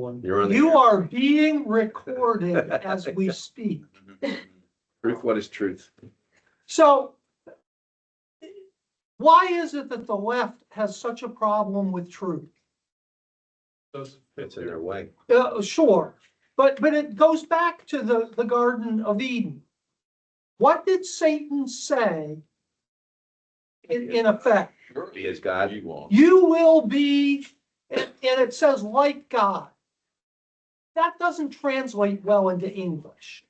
You're on the You air. are being recorded as we speak. Truth, what is truth? So why is it that the left has such a problem with truth? It's in their way. Sure, but it goes back to the Garden of Eden. What did Satan say in effect? Be as God. You will be, and it says like God. That doesn't translate well into English.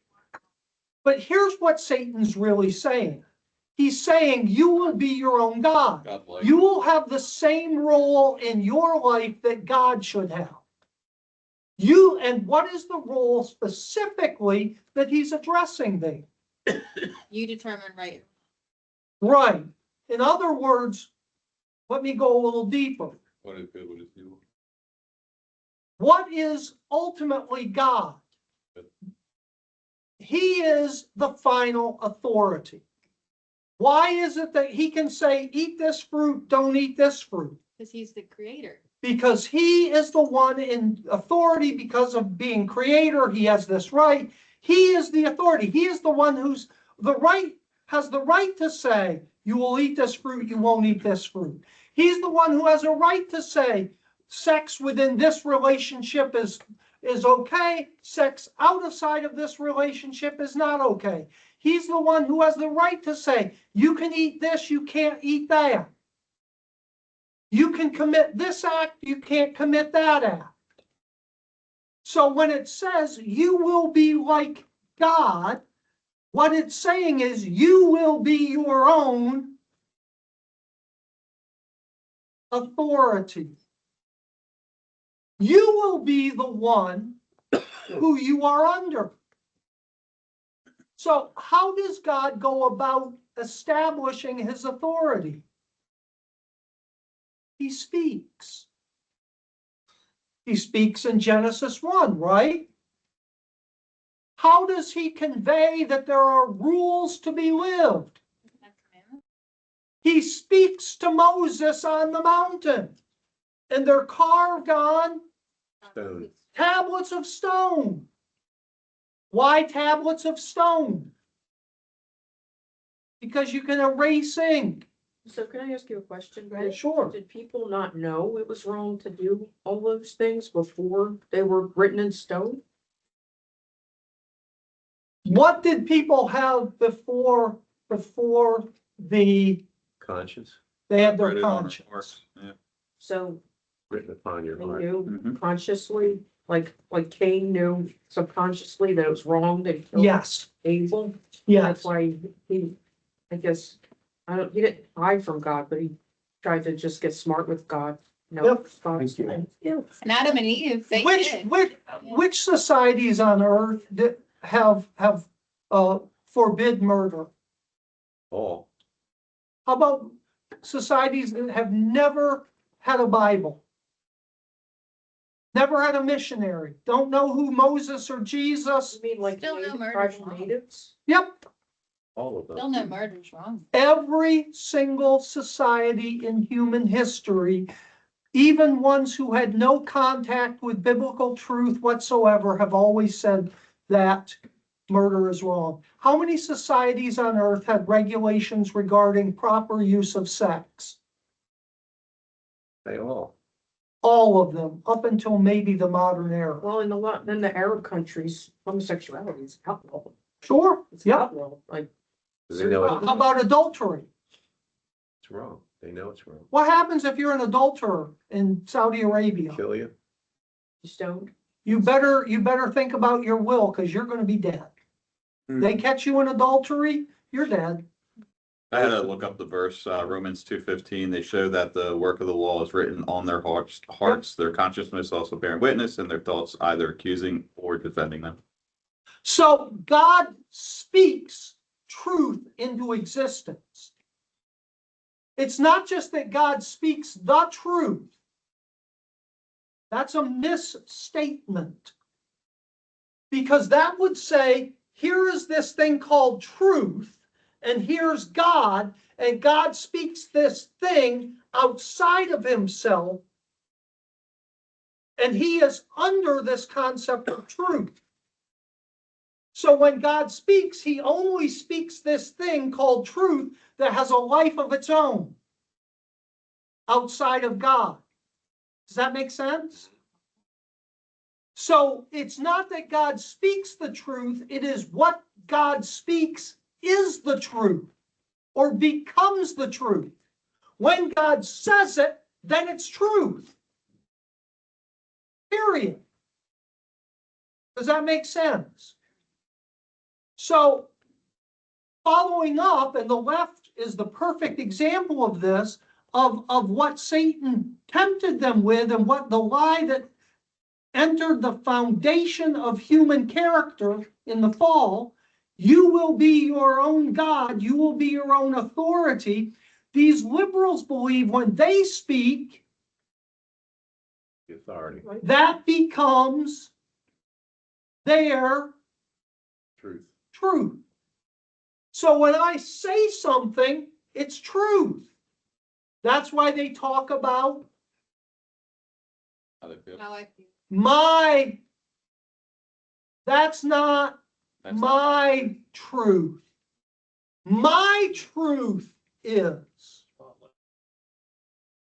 But here's what Satan's really saying. He's saying you will be your own God. You will have the same role in your life that God should have. And what is the role specifically that he's addressing there? You determine right. Right. In other words, let me go a little deeper. What is good, what is evil? What is ultimately God? He is the final authority. Why is it that he can say, eat this fruit, don't eat this fruit? Because he's the creator. Because he is the one in authority because of being creator. He has this right. He is the authority. He is the one who's has the right to say, you will eat this fruit, you won't eat this fruit. He's the one who has a right to say, sex within this relationship is okay. Sex outside of this relationship is not okay. He's the one who has the right to say, you can eat this, you can't eat that. You can commit this act, you can't commit that act. So when it says you will be like God, what it's saying is you will be your own authority. You will be the one who you are under. So how does God go about establishing his authority? He speaks. He speaks in Genesis 1, right? How does he convey that there are rules to be lived? He speaks to Moses on the mountain, and they're carved on Stone. tablets of stone. Why tablets of stone? Because you can erase ink. So can I ask you a question, Yeah, Greg? sure. Did people not know it was wrong to do all those things before they were written in stone? What did people have before Conscience they had their Write it on our conscience? hearts, yeah. So written upon your they heart. knew Mhm. consciously, like Cain knew subconsciously that it was wrong that he killed Yes, Abel. yes. That's why he, I guess, he didn't hide from God, but he tried to just get smart with God. No, Yep. God's Thank way. And Adam and Eve, they did. Which societies on earth have forbid murder? All. How about societies that have never had a Bible? Never had a missionary? Don't know who Moses or Jesus? You mean like Still no native murder tribal law. natives? Yep. All of Still them. no murder's wrong. Every single society in human history, even ones who had no contact with biblical truth whatsoever, have always said that murder is wrong. How many societies on earth had regulations regarding proper use of sex? They all. All of them, up until maybe the modern era. Well, in the Arab countries, homosexuality is outlawed. Sure, It's yeah. outlawed, like. They know How about adultery? it's wrong. They know it's wrong. What happens if you're an adulterer in Saudi Arabia? Kill you. Stoned. You better think about your will, because you're gonna be dead. They catch you in adultery, you're dead. I had to look up the verse, Romans 2:15. They show that the work of the law is written on their hearts, their consciousness also bearing witness, and their thoughts either accusing or defending them. So God speaks truth into existence. It's not just that God speaks the truth. That's a misstatement. Because that would say, here is this thing called truth, and here's God, and God speaks this thing outside of himself, And he is under this concept of truth. So when God speaks, he only speaks this thing called truth that has a life of its own outside of God. Does that make sense? So it's not that God speaks the truth, it is what God speaks is the truth or becomes the truth. When God says it, then it's truth. Period. Does that make sense? So following up, and the left is the perfect example of this, of what Satan tempted them with and what the lie that entered the foundation of human character in the fall. You will be your own God. You will be your own authority. These liberals believe when they speak, The authority, that becomes their truth. truth. So when I say something, it's truth. That's why they talk about How they feel. How I feel. that's not That's my truth. My truth is.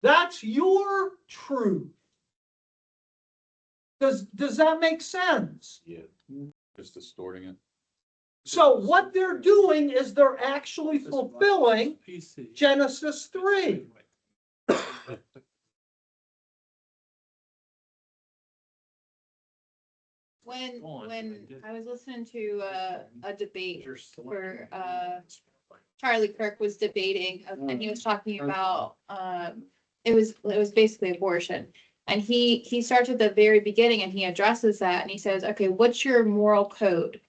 That's your truth. Does that make sense? Yeah. just distorting it. So what they're doing is they're actually fulfilling Genesis 3. When I was listening to a debate where Charlie Kirk was debating and he was talking about it was basically abortion. And he starts at the very beginning and he addresses that and he says, okay, what's your moral code?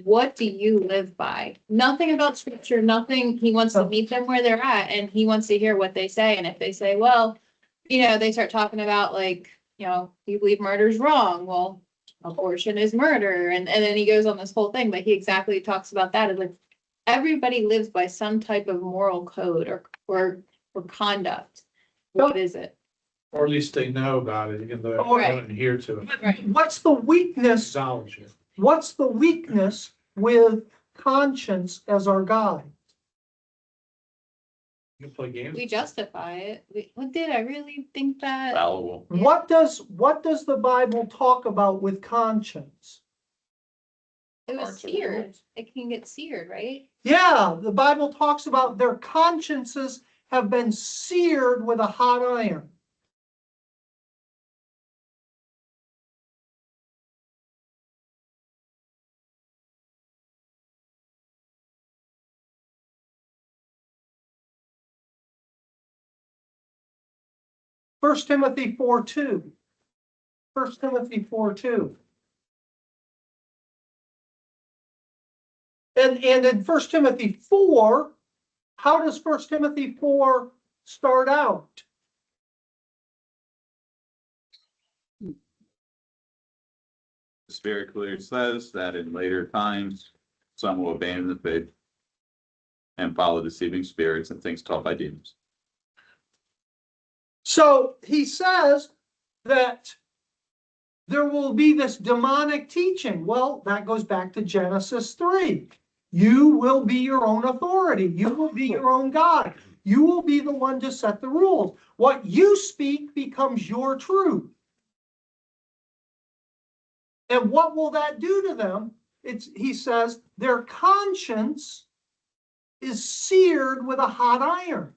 What do you live by? Nothing about scripture, nothing. He wants to meet them where they're at and he wants to hear what they say. And if they say, well, they start talking about like, you believe murder's wrong. Well, abortion is murder. And then he goes on this whole thing, but he exactly talks about that. It's like everybody lives by some type of moral code or conduct. What is it? Or at least they know about it, even though they Right. don't adhere to it. Right. What's the weakness? Acknowledge it. What's the weakness with conscience as our guide? You can play games. We justify it. What did I really think that? Fallible. Yeah. What does the Bible talk about with conscience? It was Hearts are seared. rules. It can get seared, right? Yeah, the Bible talks about their consciences have been seared with a hot iron. First Timothy 4:2. 1 Timothy 4:2. And in 1 Timothy 4, how does 1 Timothy 4 start out? The Spirit clearly says that in later times, some will abandon the faith and follow deceiving spirits and things taught by demons. So he says that there will be this demonic teaching. Well, that goes back to Genesis 3. You will be your own authority. You will be your own God. You will be the one to set the rules. What you speak becomes your truth. And what will that do to them? He says their conscience is seared with a hot iron.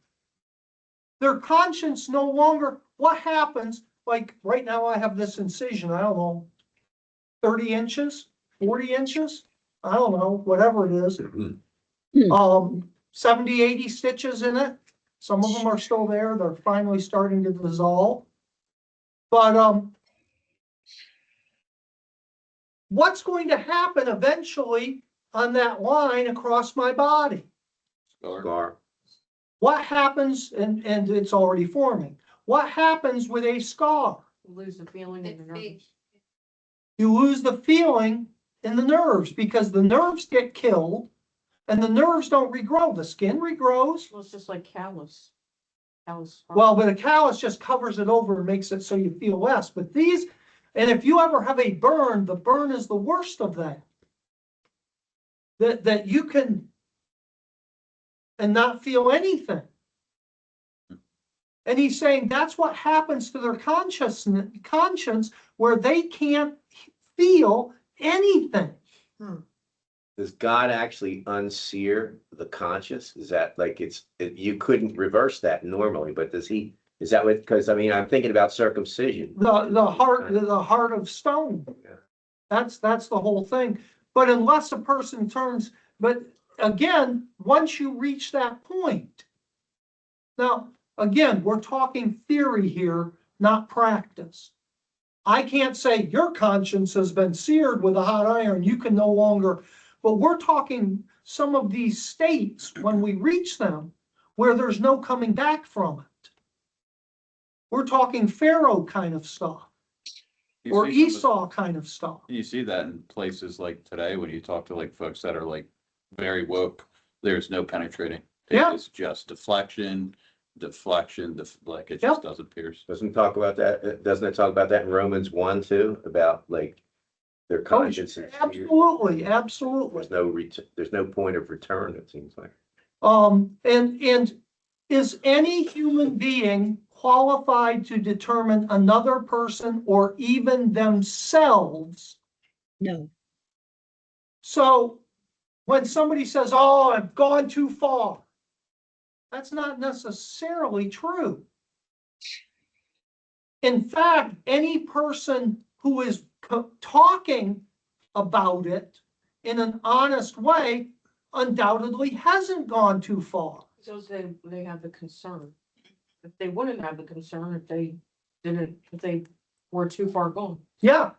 Their conscience no longer, what happens? Like right now I have this incision, I don't know, 30 inches, 40 inches, I don't know, whatever it is. 70, 80 stitches in it. Some of them are still there. They're finally starting to dissolve. But what's going to happen eventually on that line across my body? Scar. What happens, and it's already forming, what happens with a scar? Lose the feeling in the It's fake. nerves. You lose the feeling in the nerves because the nerves get killed and the nerves don't regrow. The skin regrows. Well, it's just like callus. Callus. Well, but a callus just covers it over and makes it so you feel less. But these, And if you ever have a burn, the burn is the worst of that. That you can and not feel anything. And he's saying that's what happens to their conscience where they can't feel anything. Does God actually unsear the conscious? Is that like you couldn't reverse that normally, but does he, is that what, because I mean, I'm thinking about circumcision. The heart of stone. Yeah. That's the whole thing. But unless a person turns, but again, once you reach that point, now, again, we're talking theory here, not practice. I can't say your conscience has been seared with a hot iron. You can no longer, but we're talking some of these states when we reach them where there's no coming back from it. We're talking Pharaoh kind of stuff You or see some Esau kind of stuff. you see that in places like today, when you talk to like folks that are like very woke, there's no penetrating. Yeah. It's just deflection, like it Yep. just doesn't pierce. Doesn't talk about that, doesn't it talk about that in Romans 1 too, about like their conscience is seared? Absolutely, absolutely. There's no point of return, it seems like. And is any human being qualified to determine another person or even themselves? No. So when somebody says, oh, I've gone too far, that's not necessarily true. In fact, any person who is talking about it in an honest way undoubtedly hasn't gone too far. So they have the concern. If they wouldn't have the concern, if they were too far gone. Yeah.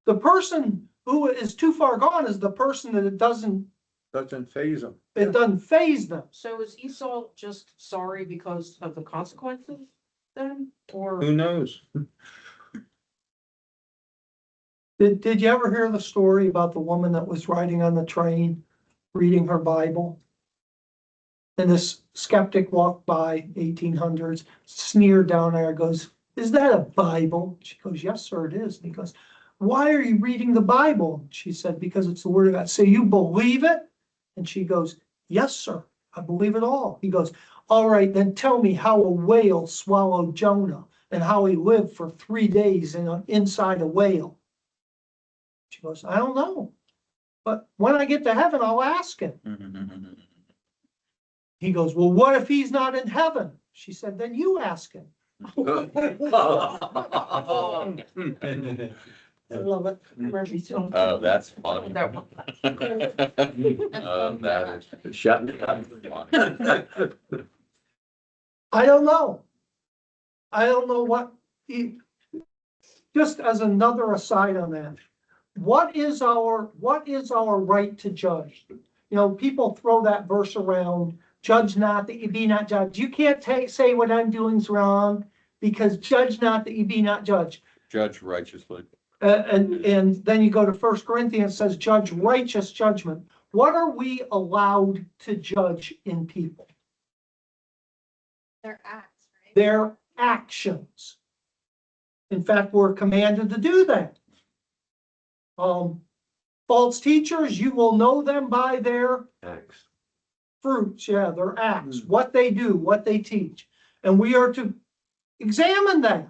The person who is too far gone is the person that it doesn't phase them. faze them. So is Esau just sorry because of the consequences then? Or Who knows? Did you ever hear the story about the woman that was riding on the train, reading her Bible? And this skeptic walked by, 1800s, sneered down at her, goes, is that a Bible? She goes, yes, sir, it is. And he goes, why are you reading the Bible? She said, because it's the word of God. So you believe it? And she goes, yes, sir, I believe it all. He goes, all right, then tell me how a whale swallowed Jonah and how he lived for 3 days inside a whale. She goes, I don't know. But when I get to heaven, I'll ask him. He goes, well, what if he's not in heaven? She said, then you ask him. I love it. Oh, that's funny. that one. Oh, that is Shut me up. funny. I don't know. I don't know just as another aside on that, what is our right to judge? You know, people throw that verse around, judge not that you be not judged. You can't say what I'm doing is wrong because judge not that you be not judged. Judge righteously. And then you go to 1 Corinthians, says judge righteous judgment. What are we allowed to judge in people? Their acts, right? Their actions. In fact, we're commanded to do that. False teachers, you will know them by their Acts. fruits, their acts, what they do, what they teach. And we are to examine that.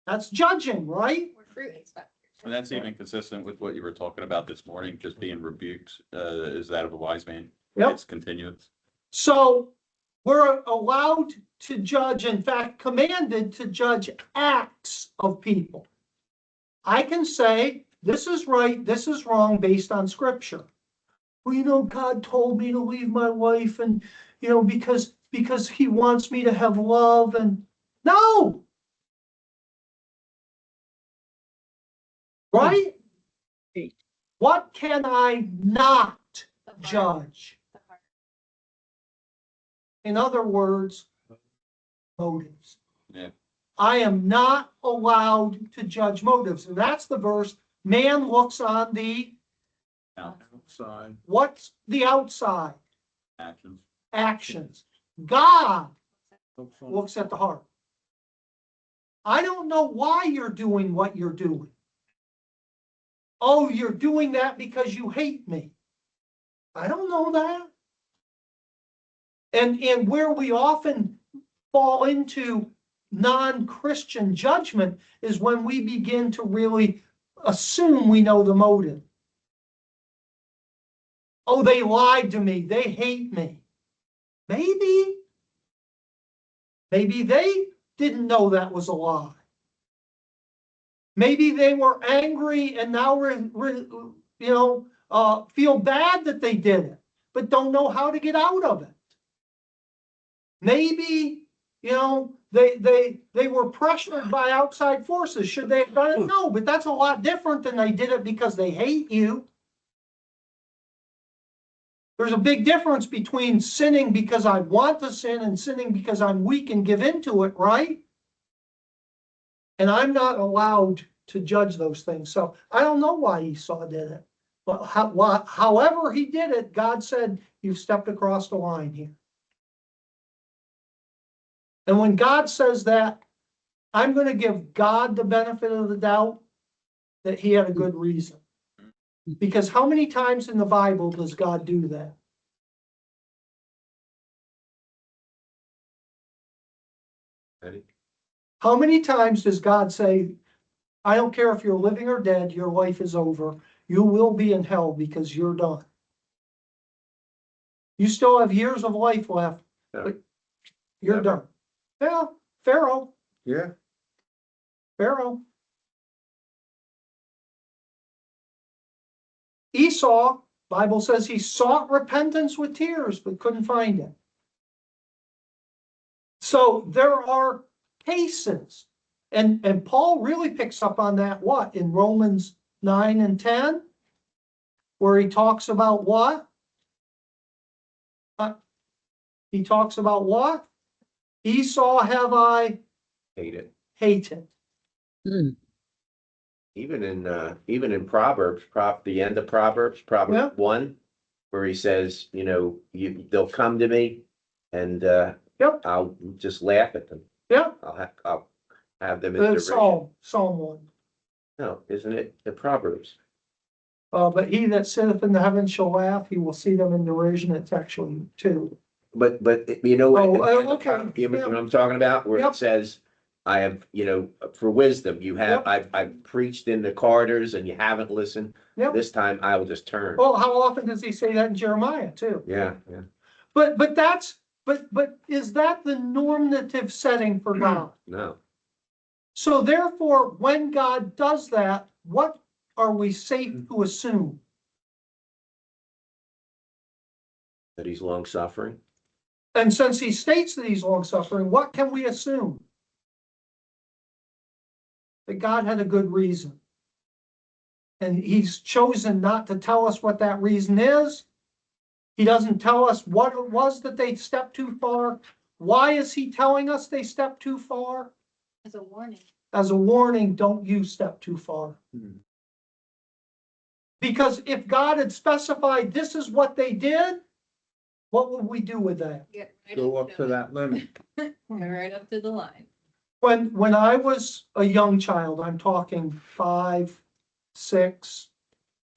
That's judging, right? We're fruit inspectors. And that's even consistent with what you were talking about this morning, just being rebuked, is that of a wise man. Yep. It's continuous. So we're allowed to judge, in fact, commanded to judge acts of people. I can say, this is right, this is wrong based on scripture. Well, you know, God told me to leave my wife and, you know, because he wants me to have love and no. Right? Right. What can I not The heart, judge? the heart. In other words, motives. Yeah. I am not allowed to judge motives. And that's the verse, man looks on the, Outside. what's the outside? Actions. Actions. God looks at the heart. I don't know why you're doing what you're doing. Oh, you're doing that because you hate me. I don't know that. And where we often fall into non-Christian judgment is when we begin to really assume we know the motive. Oh, they lied to me. They hate me. Maybe they didn't know that was a lie. Maybe they were angry and now feel bad that they did it, but don't know how to get out of it. Maybe, they were pressured by outside forces. Should they have done it? No, but that's a lot different than they did it because they hate you. There's a big difference between sinning because I want to sin and sinning because I'm weak and give into it, right? And I'm not allowed to judge those things. So I don't know why Esau did it. But however he did it, God said, you've stepped across the line here. And when God says that, I'm going to give God the benefit of the doubt that he had a good reason. Because how many times in the Bible does God do that? How many times does God say, I don't care if you're living or dead, your life is over. You will be in hell because you're done. You still have years of life left, but you're done. Yeah, Pharaoh. Yeah. Pharaoh. Esau, Bible says he sought repentance with tears, but couldn't find it. So there are cases, and Paul really picks up on that, what, in Romans 9 and 10, where he talks about what? He talks about what? Esau have I Hated. hated. Even in Proverbs, the end of Proverbs, Yeah. Proverbs 1, where he says, they'll come to me and Yep. I'll just laugh at them. Yeah. I'll have them in derision. Psalm 1. No, isn't it the Proverbs? But he that sitteth in the heavens shall laugh, he will see them in derision. It's actually 2. But you know what? Okay. You know what I'm talking about? Where Yep. it says, I have, for wisdom, you have, I've preached in the corridors and you haven't listened. Yep. This time I will just turn. Well, how often does he say that in Jeremiah too? Yeah. But is that the normative setting for God? No, So therefore, when God does that, what are we safe to assume? that he's long suffering. And since he states that he's long suffering, what can we assume? That God had a good reason. And he's chosen not to tell us what that reason is. He doesn't tell us what it was that they stepped too far. Why is he telling us they stepped too far? As a warning. As a warning, don't you step too far. Because if God had specified this is what they did, what would we do with that? Get right Go up to it. that limit. Go right up to the line. When I was a young child, I'm talking 5, 6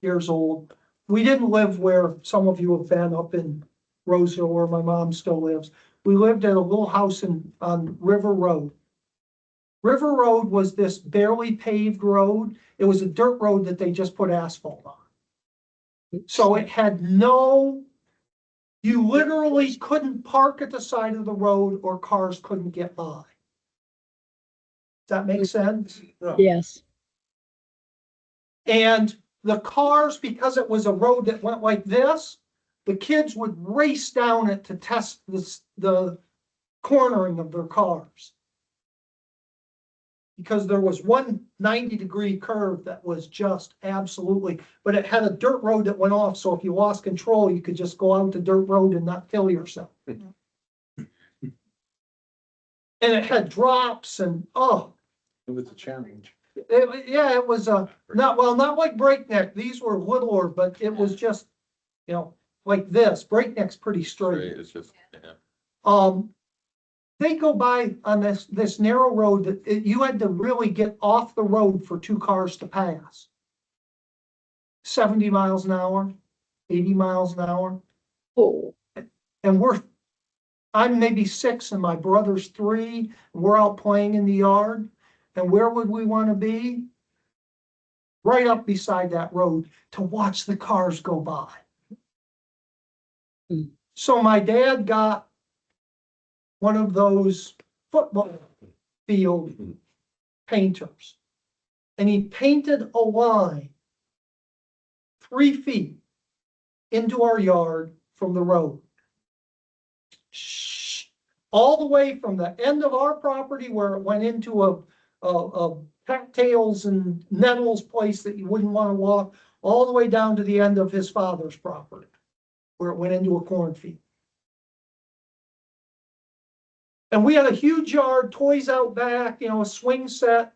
years old, we didn't live where some of you have been up in Roseville, where my mom still lives. We lived at a little house on River Road. River Road was this barely paved road. It was a dirt road that they just put asphalt on. So it had you literally couldn't park at the side of the road or cars couldn't get by. Does that make sense? Yes. And the cars, because it was a road that went like this, the kids would race down it to test the cornering of their cars. Because there was one 90-degree curve that was just absolutely, but it had a dirt road that went off. So if you lost control, you could just go out the dirt road and not kill yourself. And it had drops and, It was a challenge. it was not like breakneck. These were littler, but it was just, like this. Breakneck's pretty straight. It's just, yeah. they go by on this narrow road that you had to really get off the road for two cars to pass. 70 miles an hour, 80 miles an hour. Oh, And I'm maybe 6 and my brother's 3. And we're out playing in the yard. And where would we want to be? Right up beside that road to watch the cars go by. Mm. So my dad got one of those football field painters. And he painted a line 3 feet into our yard from the road. All the way from the end of our property where it went into a cattails and nettles place that you wouldn't want to walk, all the way down to the end of his father's property, where it went into a cornfield. And we had a huge yard, toys out back, a swing set,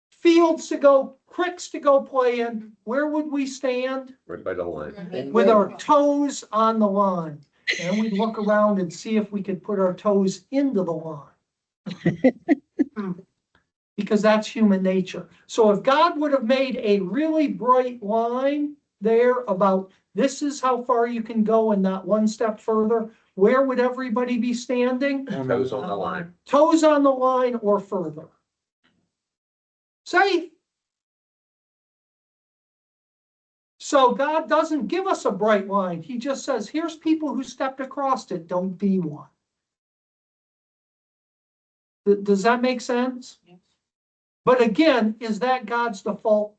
fields to go, creeks to go play in. Where would we stand? Right by the line. With our toes on the line. And we'd look around and see if we could put our toes into the line. Because that's human nature. So if God would have made a really bright line there about this is how far you can go and not one step further, where would everybody be standing? Toes on the line. Toes on the line or further. Safe. So God doesn't give us a bright line. He just says, here's people who stepped across it. Don't be one. Does that make sense? Yes. But again, is that God's default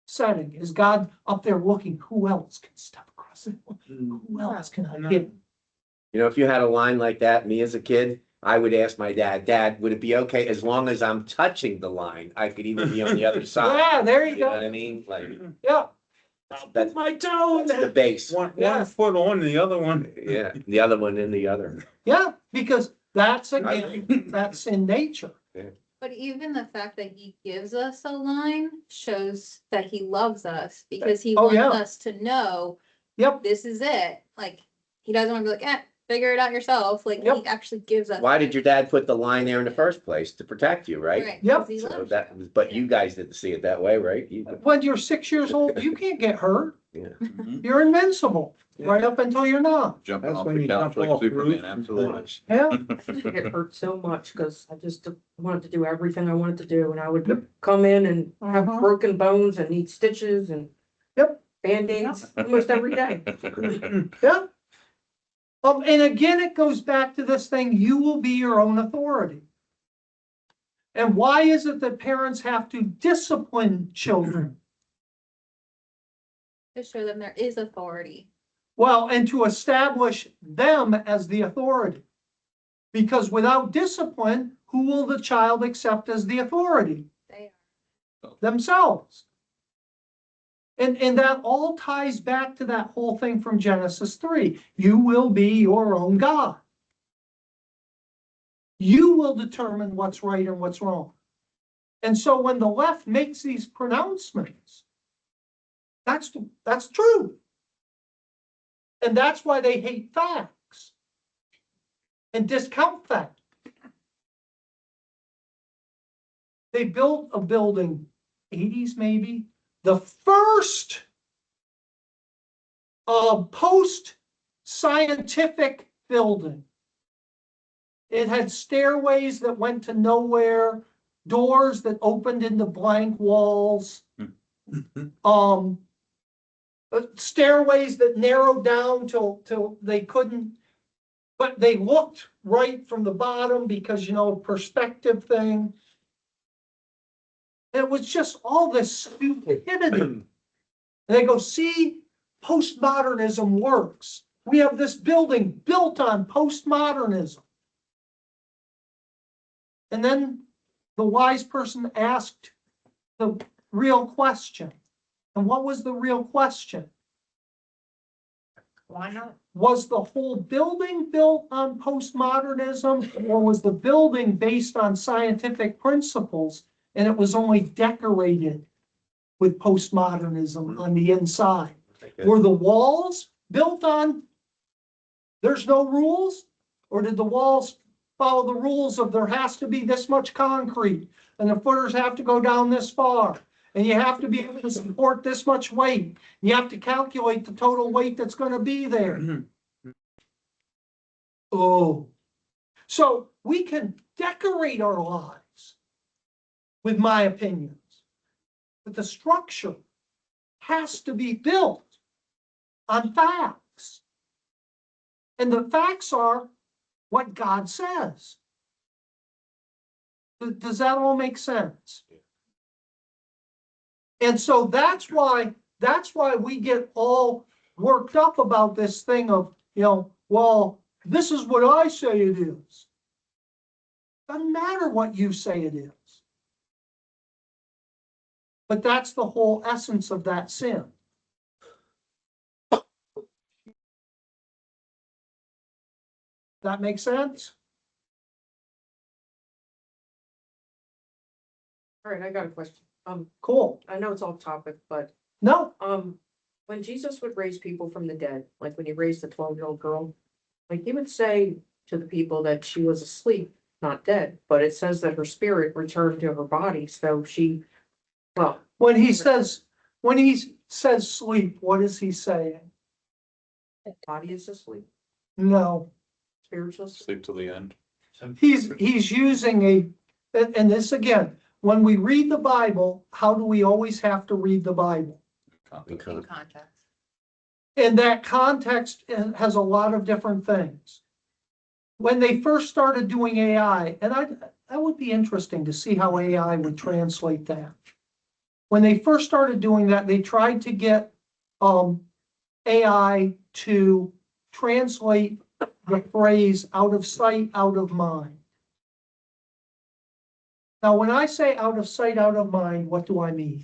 setting? Is God up there looking, who else can step across it? Who else can I hit? If you had a line like that, me as a kid, I would ask my dad, Dad, would it be okay as long as I'm touching the line? I could even be on the other side. Yeah, there you You know what go. I mean? Like, Yeah. that's My toe. the base. Yeah. foot on the other one. Yeah, the other one in the other. Yeah, because that's again, that's in nature. But even the fact that he gives us a line shows that he loves us because he Oh, wants yeah. us to know Yep. this is it. Like, he doesn't want to be like, figure it out yourself. Like, Yep. he actually gives us. Why did your dad put the line there in the first place? To protect you, right? Right, Yep. 'cause he So loves that you. was, but you guys didn't see it that way, right? When you're 6 years old, you can't get hurt. Yeah. You're invincible right up until you're not. Jumping That's off when the you couch jump like off the Superman, roof. absolutely. Yeah. I used to get hurt so much because I just wanted to do everything I wanted to do, and I would come in and have Mhm. broken bones and need stitches and Yep. Band-Aids almost every day. Yeah. And again, it goes back to this thing, you will be your own authority. And why is it that parents have to discipline children? To show them there is authority. Well, and to establish them as the authority. Because without discipline, who will the child accept as the authority? They Themselves. And that all ties back to that whole thing from Genesis 3. You will be your own God. You will determine what's right and what's wrong. And so when the left makes these pronouncements, that's true. And that's why they hate facts and discount facts. They built a building, 80s maybe, the first post-scientific building. It had stairways that went to nowhere, doors that opened into blank walls, stairways that narrowed down till they couldn't, but they looked right from the bottom because, perspective thing. It was just all this stupidity. And they go, see, postmodernism works. We have this building built on postmodernism. And then the wise person asked the real question. And what was the real question? Why not? Was the whole building built on postmodernism, or was the building based on scientific principles and it was only decorated with postmodernism on the inside? Were the walls built on there's no rules, or did the walls follow the rules of there has to be this much concrete and the footers have to go down this far. And you have to be able to support this much weight. You have to calculate the total weight that's going to be there. Oh, so we can decorate our lives with my opinions, but the structure has to be built on facts. And the facts are what God says. Does that all make sense? And so that's why we get all worked up about this thing of, well, this is what I say it is. Doesn't matter what you say it is. But that's the whole essence of that sin. That makes sense? All right, I got a question. Cool. I know it's off topic, but, No, when Jesus would raise people from the dead, like when he raised the 12-year-old girl, like he would say to the people that she was asleep, not dead, but it says that her spirit returned to her body, so she, well, when he says sleep, what is he saying? body is asleep, No, spiritual asleep. Sleep till the end. he's using and this again, when we read the Bible, how do we always have to read the Bible? In context. And that context has a lot of different things. When they first started doing AI, and that would be interesting to see how AI would translate that. When they first started doing that, they tried to get AI to translate the phrase out of sight, out of mind. Now, when I say out of sight, out of mind, what do I mean?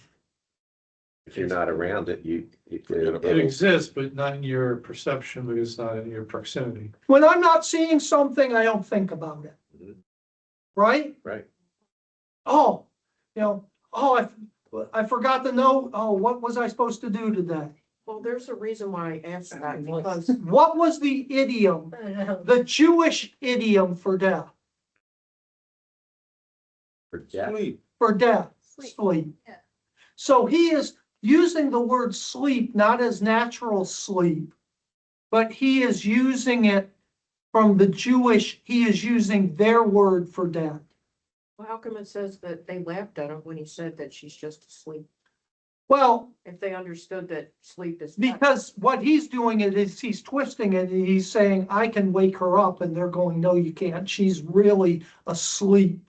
If you're not around it, It exists, but not in your perception because it's not in your proximity. When I'm not seeing something, I don't think about it. Mhm. Right? Right. Oh, I forgot to know, what was I supposed to do today? Well, there's a reason why I asked that, because What was the idiom, the Jewish idiom for death? For death. For death, Sleep. sleep. Yeah. So he is using the word sleep not as natural sleep, but he is using it from the Jewish, he is using their word for death. well, how come it says that they laughed at him when he said that she's just asleep? Well, If they understood that sleep is death. because what he's doing is he's twisting it and he's saying, I can wake her up, and they're going, no, you can't. She's really asleep.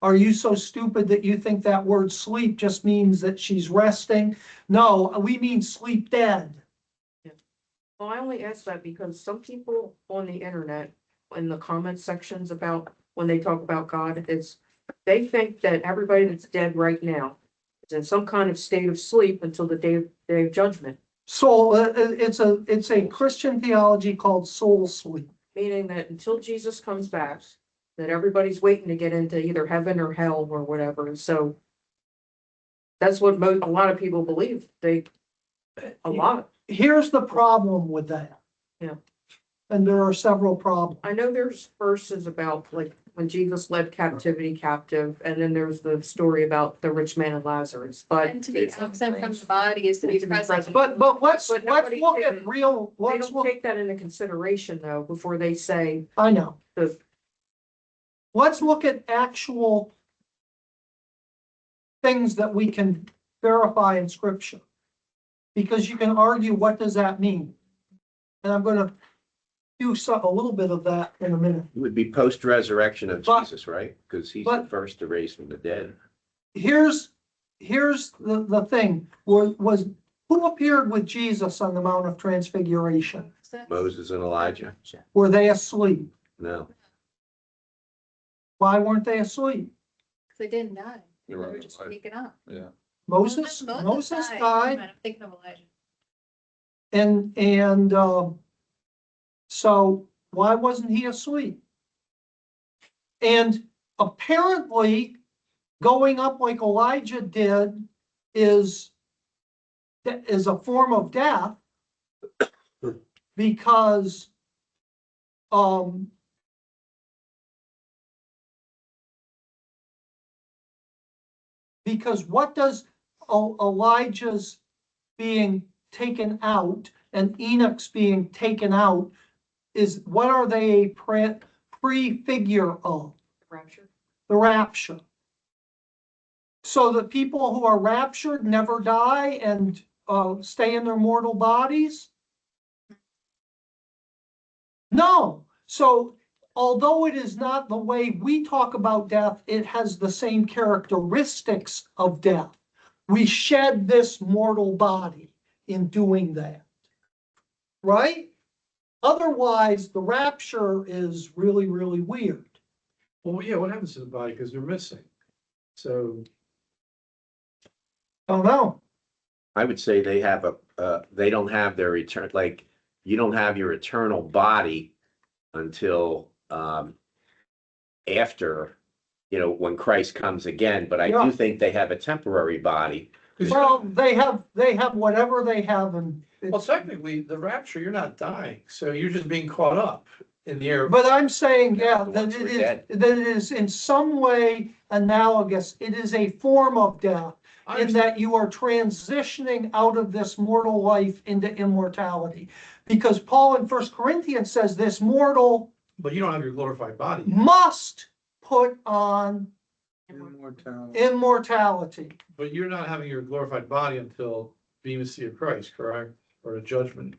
Are you so stupid that you think that word sleep just means that she's resting? No, we mean sleep dead. Well, I only ask that because some people on the internet, in the comment sections about when they talk about God, they think that everybody that's dead right now is in some kind of state of sleep until the day of judgment. So it's a Christian theology called soul sleep. Meaning that until Jesus comes back, that everybody's waiting to get into either heaven or hell or whatever. And so that's what a lot of people believe. A lot. Here's the problem with that. Yeah. And there are several problems. I know there's verses about like when Jesus led captivity captive, and then there's the story about the rich man and Lazarus, but And to be absent from the body is to be present. But let's But nobody look takes at it. real, they let's don't look, take that into consideration though, before they say I know. the, Let's look at actual things that we can verify in scripture. Because you can argue, what does that mean? And I'm going to do a little bit of that in a minute. It would be post-resurrection of But- Jesus, right? Because he's but- the first to raise from the dead. Here's the thing, who appeared with Jesus on the Mount of Transfiguration? Moses and Elijah. Were they asleep? No. Why weren't they asleep? They didn't die. They You're were right. just waking up. Yeah. Moses died, I'm thinking of Elijah. and so why wasn't he asleep? And apparently, going up like Elijah did is a form of death, because Because what does Elijah's being taken out and Enoch's being taken out is, what are they a prefigure of? Rapture. The rapture. So the people who are raptured never die and stay in their mortal bodies? No. So although it is not the way we talk about death, it has the same characteristics of death. We shed this mortal body in doing that. Right? Otherwise, the rapture is really, really weird. Well, yeah, what happens to the body? Because they're missing. So, Oh, no. I would say they have they don't have their like, you don't have your eternal body until, after, when Christ comes again, but I Yeah. do think they have a temporary body. Well, they have whatever they have, and well, it's, technically, the rapture, you're not dying, so you're just being caught up in the air. but I'm saying, yeah, The that ones who it are is, dead. that it is in some way analogous. It is a form of death I in that you are transitioning out of this mortal life into immortality. Because Paul in 1 Corinthians says this mortal But you don't have your glorified body yet. must put on Immortality. immortality. But you're not having your glorified body until Bema Seat of Christ, correct? Or a judgment,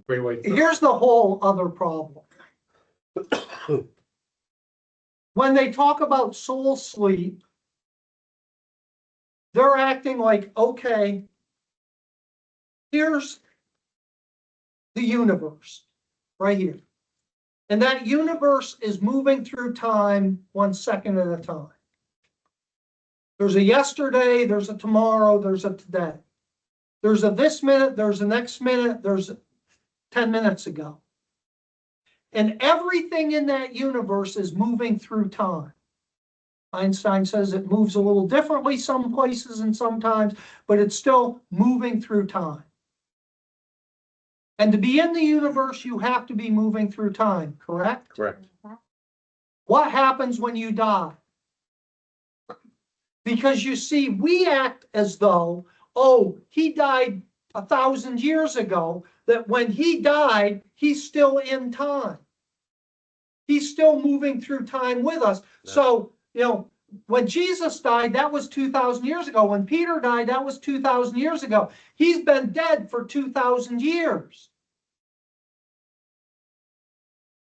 great white throne. Here's the whole other problem. When they talk about soul sleep, they're acting like, okay, here's the universe right here. And that universe is moving through time 1 second at a time. There's a yesterday, there's a tomorrow, there's a today. There's a this minute, there's a next minute, there's 10 minutes ago. And everything in that universe is moving through time. Einstein says it moves a little differently some places and sometimes, but it's still moving through time. And to be in the universe, you have to be moving through time, correct? Correct. What happens when you die? Because you see, we act as though, oh, he died 1,000 years ago, that when he died, he's still in time. He's still moving through time with us. So, when Jesus died, that was 2,000 years ago. When Peter died, that was 2,000 years ago. He's been dead for 2,000 years.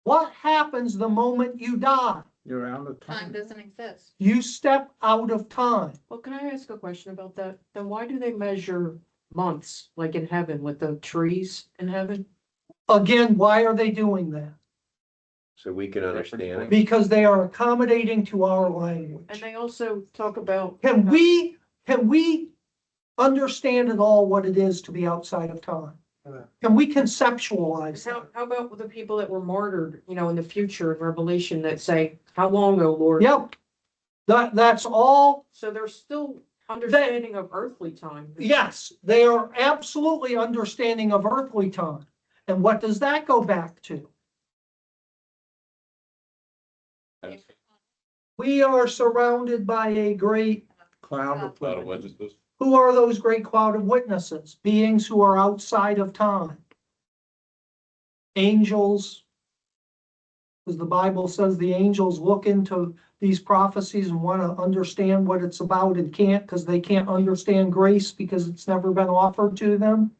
What happens the moment you die? You're out of Time time. doesn't exist. You step out of time. Well, can I ask a question about that? Then why do they measure months, like in heaven with the trees in heaven? Again, why are they doing that? So we can understand it. Because they are accommodating to our language. And they also talk about. Can we understand at all what it is to be outside of time? Can we conceptualize that? How about with the people that were martyred, in the future in Revelation that say, how long, O Lord? Yep. That's all. So they're still understanding of earthly time. Yes, they are absolutely understanding of earthly time. And what does that go back to? We are surrounded by a great, Cloud of Cloud of witnesses. witnesses. who are those great cloud of witnesses? Beings who are outside of time. Angels, because the Bible says the angels look into these prophecies and want to understand what it's about and can't, because they can't understand grace because it's never been offered to them.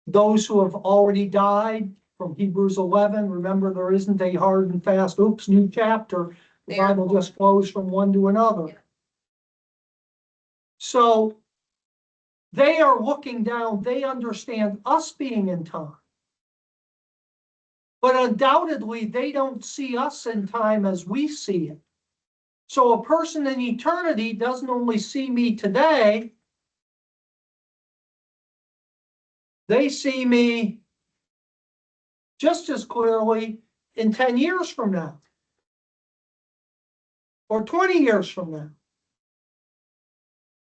Those who have already died, from Hebrews 11, remember there isn't a hard and fast, oops, new chapter. The They are Bible just flows from one to another. Yeah. So they are looking down, they understand us being in time. But undoubtedly, they don't see us in time as we see it. So a person in eternity doesn't only see me today, they see me just as clearly in 10 years from now. Or 20 years from now.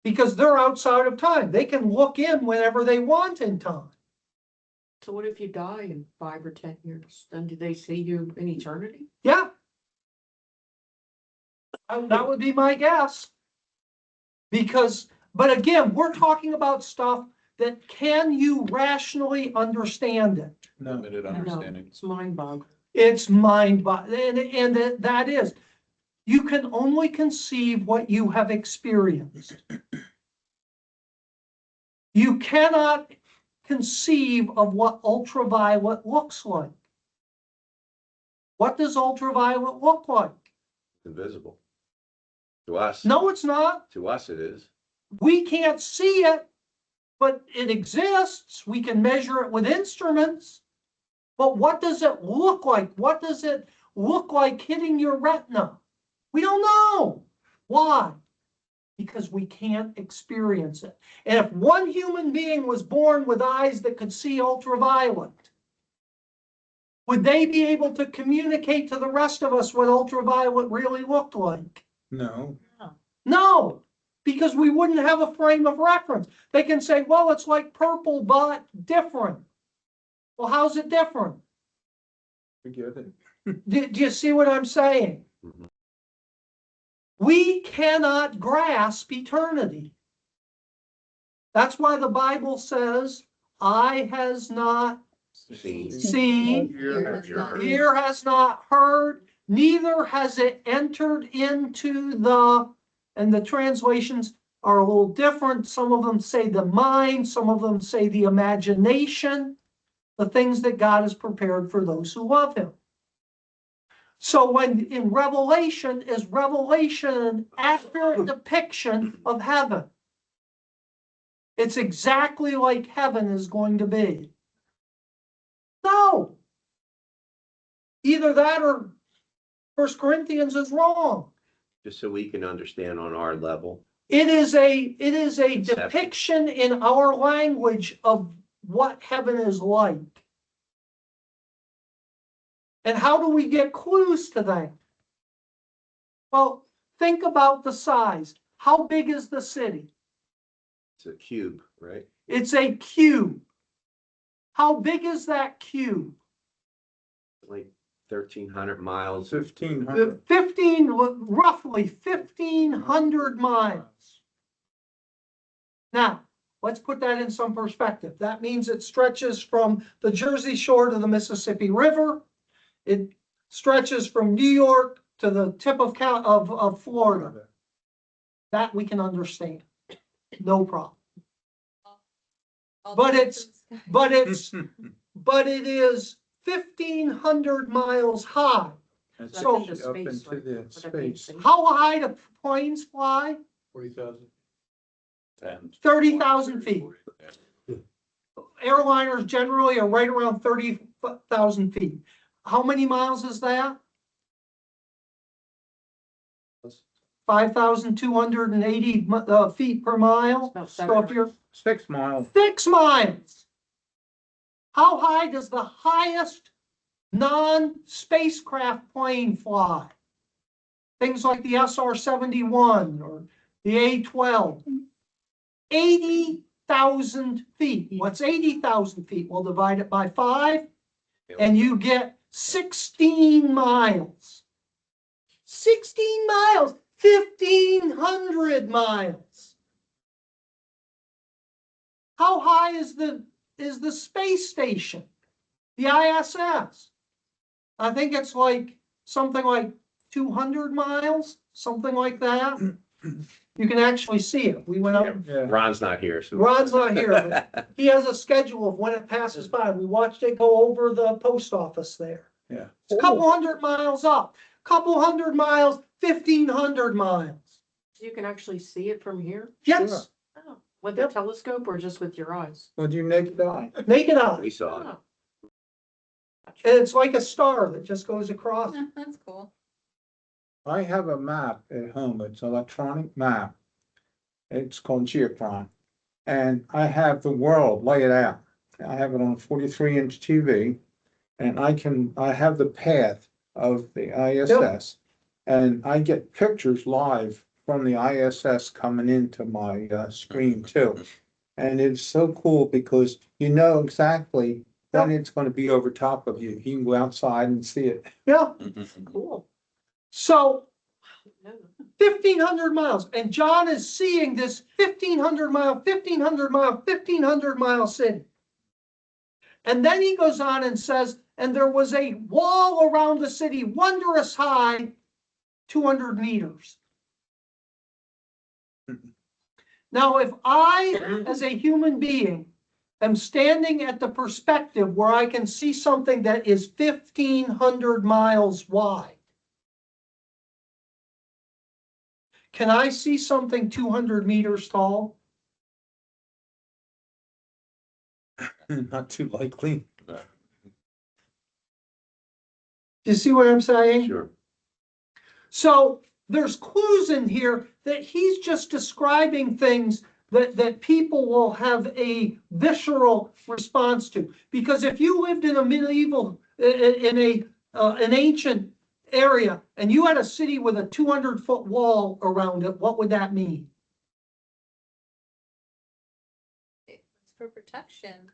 Because they're outside of time. They can look in whenever they want in time. So what if you die in 5 or 10 years? Then do they see you in eternity? Yeah. That would be my guess. Because, but again, we're talking about stuff that can you rationally understand it? No, Limited I know, understanding. it's mind boggling. It's and that is, you can only conceive what you have experienced. You cannot conceive of what ultraviolet looks like. What does ultraviolet look like? Invisible. To us, No, it's not. to us it is. We can't see it, but it exists. We can measure it with instruments. But what does it look like? What does it look like hitting your retina? We don't know. Why? Because we can't experience it. And if one human being was born with eyes that could see ultraviolet, would they be able to communicate to the rest of us what ultraviolet really looked like? no, No, because we wouldn't have a frame of reference. They can say, well, it's like purple, but different. Well, how's it different? forget it. Do you see what I'm saying? Mhm. We cannot grasp eternity. That's why the Bible says, eye has not Seen. seen, Ear has not- ear has not heard, neither has it entered into and the translations are a little different. Some of them say the mind, some of them say the imagination, the things that God has prepared for those who love him. So when in Revelation, is Revelation an accurate depiction of heaven? It's exactly like heaven is going to be. No. Either that or 1 Corinthians is wrong. Just so we can understand on our level. It is a Conception. depiction in our language of what heaven is like. And how do we get clues to that? Well, think about the size. How big is the city? It's a cube, right? It's a cube. How big is that cube? Like 1,300 miles. 1,500. roughly 1,500 miles. Now, let's put that in some perspective. That means it stretches from the Jersey Shore to the Mississippi River. It stretches from New York to the tip of Florida. That we can understand. No problem. But it is 1,500 miles high. That's So- actually up into the space. How high do planes fly? 40,000. 30,000 feet. Airliners generally are right around 30,000 feet. How many miles is that? 5,280 feet per mile. About So if you're 6 miles. 6 miles, how high does the highest non-spacecraft plane fly? Things like the SR-71 or the A-12. 80,000 feet. What's 80,000 feet? We'll divide it by 5 and you get 16 miles. 16 miles, 1,500 miles. How high is the space station? The ISS. I think it's like something like 200 miles, something like that. You can actually see it. We went up. Yeah. Ron's not here, so. Ron's not here, but he has a schedule of when it passes by. We watched it go over the post office there. Yeah. It's a couple hundred miles up, couple hundred miles, 1,500 miles. You can actually see it from here Yes, Oh, with a Yep. telescope or just with your eyes? With your naked eye. naked eye. We saw it. Oh. And it's like a star that just goes across. That's cool. I have a map at home. It's an electronic map. It's called Geocron. And I have the world laid out. I have it on a 43-inch TV. And I have the path of the ISS. And I get pictures live from the ISS coming into my screen too. And it's so cool because you know exactly when it's going to be over top of you. You can go outside and see it. Yeah, Cool. so 1,500 miles. And John is seeing this 1,500 mile city. And then he goes on and says, and there was a wall around the city, wondrous high, 200 meters. Now, if I, as a human being, am standing at the perspective where I can see something that is 1,500 miles wide, can I see something 200 meters tall? Not too likely. Do you see what I'm saying? Sure. So there's clues in here that he's just describing things that people will have a visceral response to. Because if you lived in a medieval, in an ancient area, and you had a city with a 200-foot wall around it, what would that mean? It's for protection,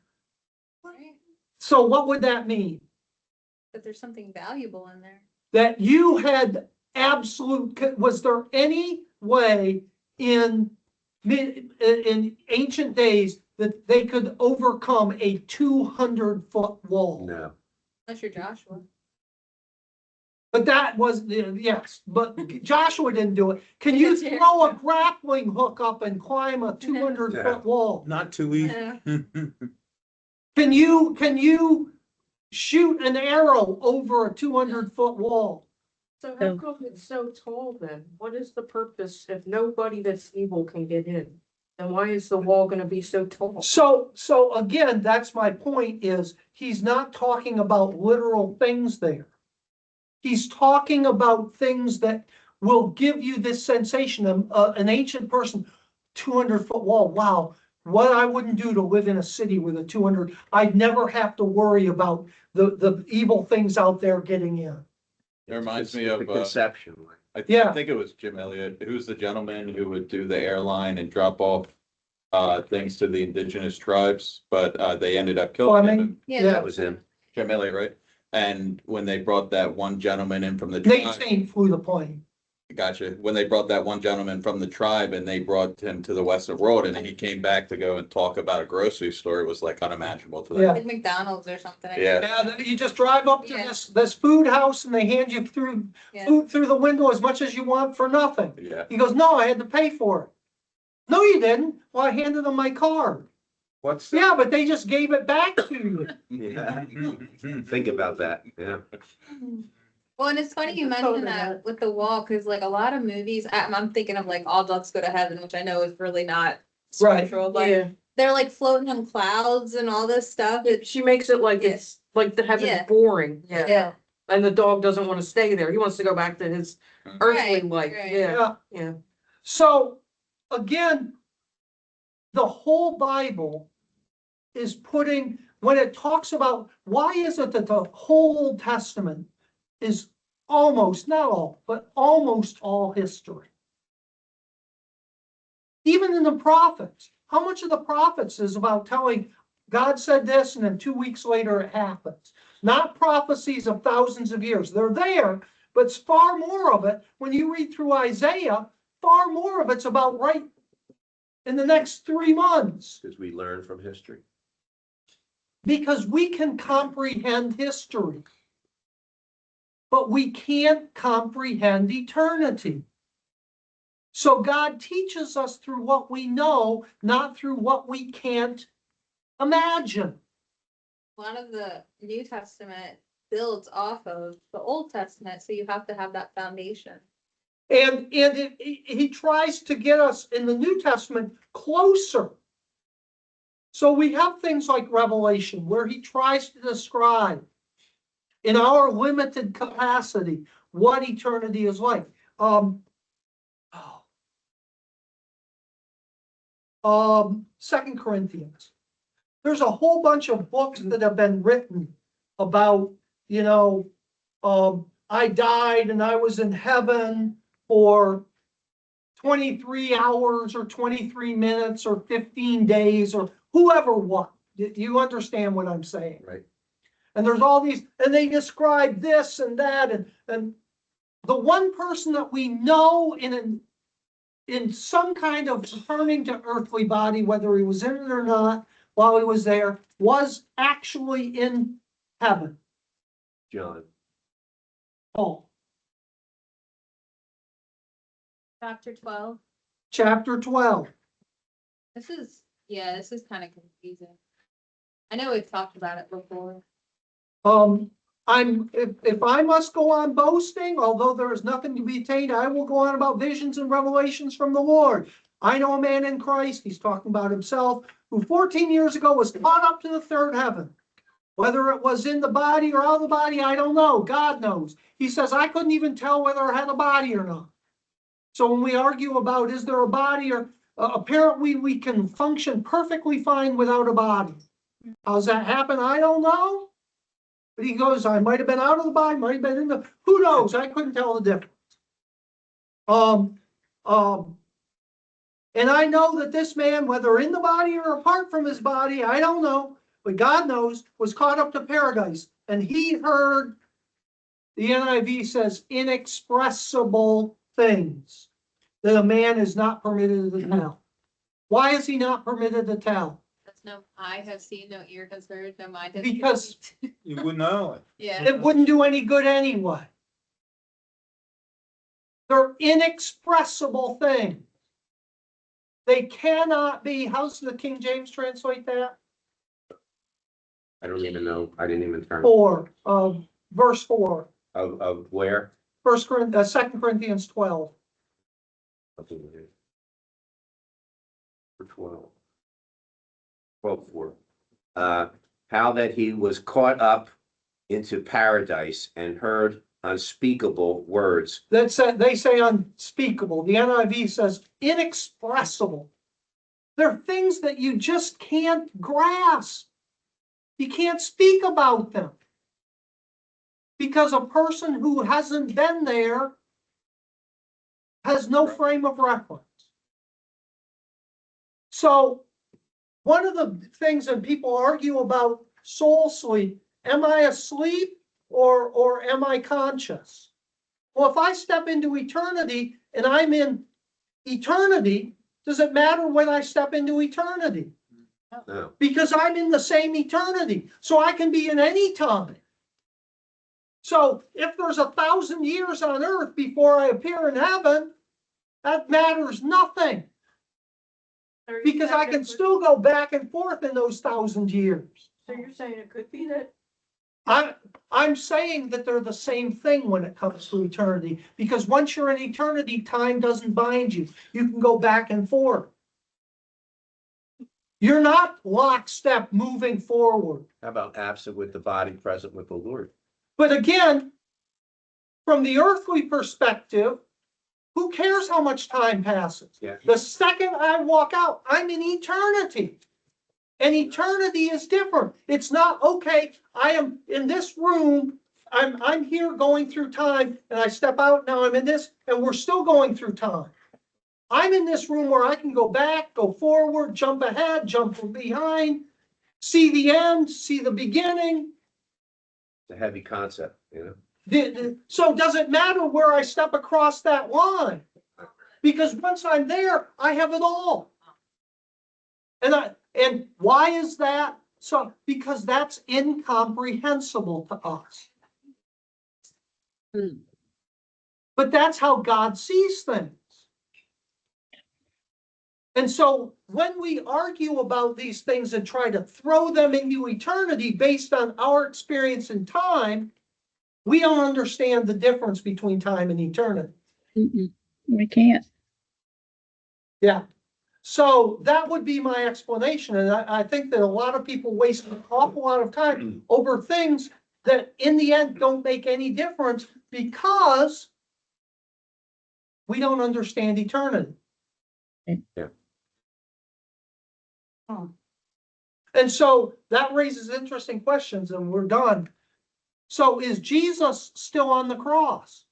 right? So what would that mean? That there's something valuable in there. That you had absolute, was there any way in ancient days that they could overcome a 200-foot wall? No. Unless you're Joshua. But that was, yes, but Joshua didn't do it. Can you Yes, throw a grappling hook up and climb a 200-foot Yeah. wall? Not too easy. Yeah. Can you shoot an arrow over a 200-foot wall? So how come it's so tall then? What is the purpose if nobody that's evil can get in? Then why is the wall gonna be so tall? So again, that's my point, is he's not talking about literal things there. He's talking about things that will give you this sensation of an ancient person, 200-foot wall. Wow, what I wouldn't do to live in a city with a 200. I'd never have to worry about the evil things out there getting in. It reminds me It's of, the conception. Yeah. I think it was Jim Elliott, who's the gentleman who would do the airline and drop off things to the indigenous tribes, but they ended up killing him. Yeah. Yeah. That was him. Jim Elliott, right? And when they brought that one gentleman in from the Nate tribe, Saint flew the plane. gotcha, when they brought that one gentleman from the tribe and they brought him to the Western world and he came back to go and talk about a grocery store, it was like unimaginable to them. Yeah. Like McDonald's or something. Yeah. Yeah, you just drive up to Yeah. this food house and they hand you through Yeah. food through the window as much as you want for nothing. Yeah. He goes, no, I had to pay for it. No, you didn't. Well, I handed them my card. What's Yeah, but they just gave it back to you. Yeah. Think about that. Yeah. Well, and it's funny you mentioned that with the wall, because like a lot of movies, I'm thinking of like All Dogs Go to Heaven, which I know is really not Right. scriptural, but Yeah, they're like floating on clouds and all this stuff. she makes it like it's like the heaven's Yeah. boring. Yeah. And the dog doesn't want to stay there. He wants to go back to his earthly Right, life. right. Yeah, Yeah. yeah. So again, the whole Bible is putting, when it talks about, why is it that the whole Old Testament is almost, not all, but almost all history? Even in the prophets, how much of the prophets is about telling God said this and then 2 weeks later it happens? Not prophecies of thousands of years. They're there, but it's far more of it. When you read through Isaiah, far more of it's about right in the next 3 months. Because we learn from history. Because we can comprehend history, but we can't comprehend eternity. So God teaches us through what we know, not through what we can't imagine. A lot of the New Testament builds off of the Old Testament, so you have to have that foundation. And he tries to get us in the New Testament closer. So we have things like Revelation, where he tries to describe in our limited capacity what eternity is like. 2 Corinthians. There's a whole bunch of books that have been written about, I died and I was in heaven for 23 hours or 23 minutes or 15 days or whoever what. You understand what I'm saying? Right. And there's all these, and they describe this and that, and the one person that we know in some kind of returning to earthly body, whether he was in it or not, while he was there, was actually in heaven. John. Paul, Chapter 12. chapter 12. This is kind of confusing. I know we've talked about it before. If I must go on boasting, although there is nothing to be attained, I will go on about visions and revelations from the Lord. I know a man in Christ, he's talking about himself, who 14 years ago was caught up to the third heaven. Whether it was in the body or out of the body, I don't know. God knows. He says, I couldn't even tell whether I had a body or not. So when we argue about is there a body or apparently we can function perfectly fine without a body. How's that happen? I don't know. But he goes, I might have been out of the body, might have been in the, who knows? I couldn't tell the difference. And I know that this man, whether in the body or apart from his body, I don't know, but God knows, was caught up to paradise. And he heard, the NIV says, inexpressible things that a man is not permitted to tell. Why is he not permitted to tell? That's no eye has seen, no ear has heard, no mind has. Because You wouldn't know it. Yeah. it wouldn't do any good anyway. They're inexpressible things. They cannot be, how's the King James translate that? I don't even know. I didn't even turn. Verse 4, Of where? 2 Corinthians 12. For 12. 12:4. How that he was caught up into paradise and heard unspeakable words. They say unspeakable. The NIV says inexpressible. They're things that you just can't grasp. You can't speak about them. Because a person who hasn't been there has no frame of reference. So one of the things that people argue about soul sleep, am I asleep or am I conscious? Well, if I step into eternity and I'm in eternity, does it matter when I step into eternity? No. Because I'm in the same eternity, so I can be in any time. So if there's 1,000 years on earth before I appear in heaven, that matters nothing. Because I can still go back and forth in those 1,000 years. So you're saying it could be that? I'm saying that they're the same thing when it comes to eternity, because once you're in eternity, time doesn't bind you. You can go back and forth. You're not lockstep moving forward. How about absent with the body, present with the Lord? But again, from the earthly perspective, who cares how much time passes? Yeah. The second I walk out, I'm in eternity. And eternity is different. It's not, okay, I am in this room, I'm here going through time, and I step out, now I'm in this, and we're still going through time. I'm in this room where I can go back, go forward, jump ahead, jump from behind, see the end, see the beginning. It's a heavy concept, you know? So does it matter where I step across that line? Because once I'm there, I have it all. And why is that? So because that's incomprehensible to us. But that's how God sees things. And so when we argue about these things and try to throw them into eternity based on our experience in time, we don't understand the difference between time and eternity. We can't. Yeah. So that would be my explanation. And I think that a lot of people waste an awful lot of time over things that in the end don't make any difference because we don't understand eternity. Yeah. And so that raises interesting questions, and we're done. So is Jesus still on the cross?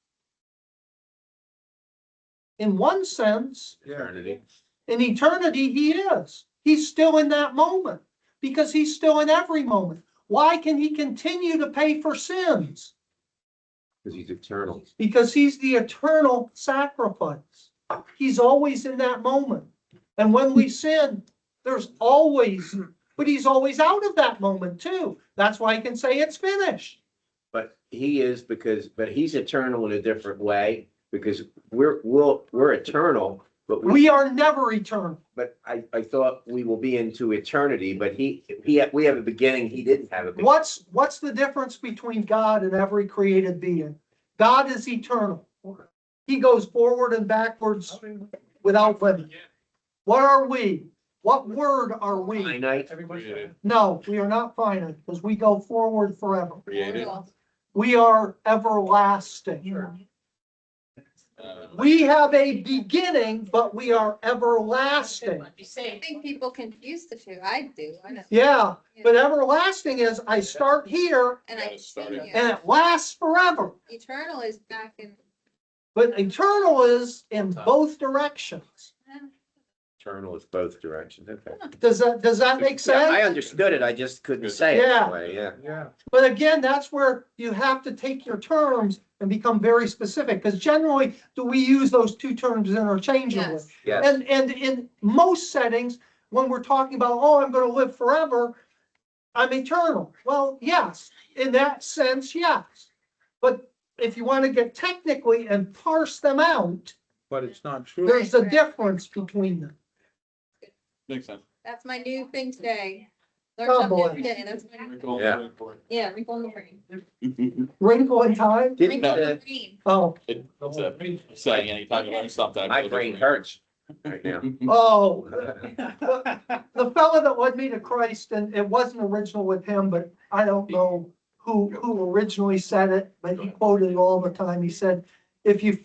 In one sense, Eternity. in eternity, he is. He's still in that moment because he's still in every moment. Why can he continue to pay for sins? Because he's eternal. Because he's the eternal sacrifice. He's always in that moment. And when we sin, there's always, but he's always out of that moment too. That's why he can say it's finished. But he is but he's eternal in a different way because we're eternal, but We are never eternal. but I thought we will be into eternity, but we have a beginning, he didn't have a beginning. What's the difference between God and every created being? God is eternal. He goes forward and backwards without limit. What are we? What word are we? Finite. No, we are not finite because we go forward forever. Created. We are everlasting. We have a beginning, but we are everlasting. I think people confuse the two. I do. I know. Yeah, but everlasting is I start here And I continue. and it lasts forever. Eternal is back in. But eternal is in both directions. Eternal is both directions, okay. Does that make Yeah, sense? I understood it, I just couldn't say it Yeah. that way, yeah. Yeah. But again, that's where you have to take your terms and become very specific, because generally, do we use those two terms interchangeably? Yes. Yes. And in most settings, when we're talking about, oh, I'm gonna live forever, I'm eternal. Well, yes, in that sense, yes. But if you want to get technically and parse them out, But it's not true. there's a difference between them. Makes sense. That's my new thing today. Learn Oh, something boy. every day. That's my new, Yeah. yeah, wrinkle in the brain. Wrinkle in time? Didn't, Wrinkle in the brain. Oh, It's saying anytime you learn something. my brain hurts right now. oh. The fella that led me to Christ, and it wasn't original with him, but I don't know who originally said it, but he quoted it all the time. He said, if you